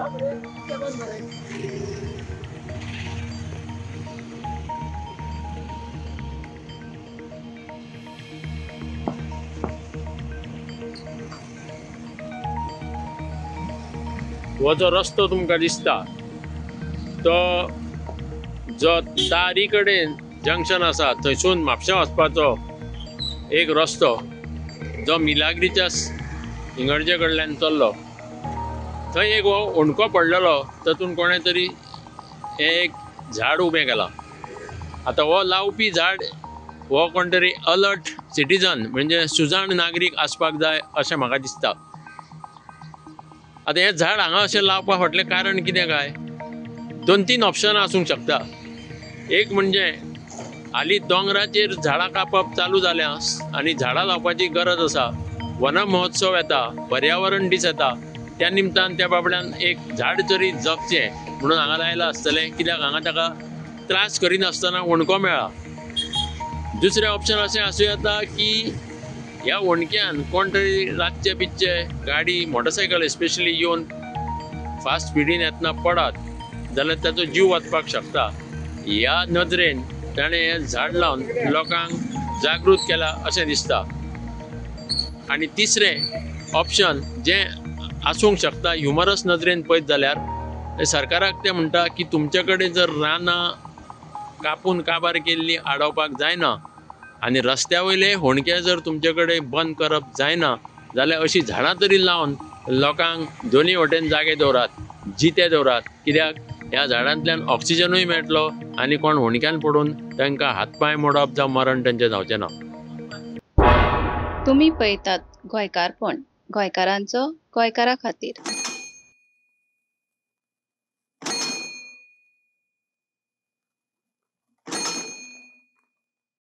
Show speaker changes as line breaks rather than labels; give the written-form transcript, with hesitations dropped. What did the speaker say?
हो जो रस्तो तुमकां दिसता तो जो दारी कडेन जंक्शन आसा थंयसून म्हापशा वचपाचो एक रस्तो जो मिलाग्रीच्या इगर्जे कडल्यान चल्लो थंय एक हो होणको पडलेलो तातूंत कोणें तरी हें एक झाड उबें केलां. आतां हो लावपी झाड हो कोण तरी अलर्ट सिटीजन म्हणजे सुजाण नागरीक आसपाक जाय अशें म्हाका दिसता. आतां हें झाड हांगा अशें लावपा फाटलें कारण कितें काय 2-3 ऑप्शनां आसूंक शकता. एक म्हणजे हालीं दोंगराचेर झाडां कापप चालू जाल्यां आनी झाडां लावपाची गरज आसा. वन महोत्सव येता, पर्यावरण दीस येता, त्या निमतान त्या बाबड्यान एक झाड तरी जगचें म्हणून हांगा लायलां आसतलें. कित्याक हांगा ताका त्रास करिनासतना होणको मेळ्ळा. दुसरें ऑप्शन अशें आसूं येता की ह्या होणक्यान कोण तरी रातचे बितचे गाडी मोटरसायकल स्पेशली येवन फास्ट स्पिडीन येतना पडत जाल्यार ताचो जीव वचपाक शकता. ह्या नदरेन ताणें हें झाड लावन लोकांक जागृत केला अशें दिसता. आनी तिसरें ऑप्शन जें आसूंक शकता ह्युमरस नदरेन पळयत जाल्यार सरकाराक तें म्हणटा की तुमचे कडेन जर रानां कापून काबार केल्लीं आडोवपाक जायना आनी रस्त्या वयले होणके जर तुमचे कडेन बंद करप जायना जाल्यार अशीं झाडां तरी लावन लोकांक दोनी वटेन जागे दवरात, जिते दवरात. कित्याक ह्या झाडांतल्यान ऑक्सिजनूय मेळटलो आनी कोण होणक्यान पडून तांकां हातपांय मोडप जावं मरण तांचें जावचें ना.
तुम्ही पळयतात गोंयकारपण, गोंयकारांचो गोंयकारा खातीर.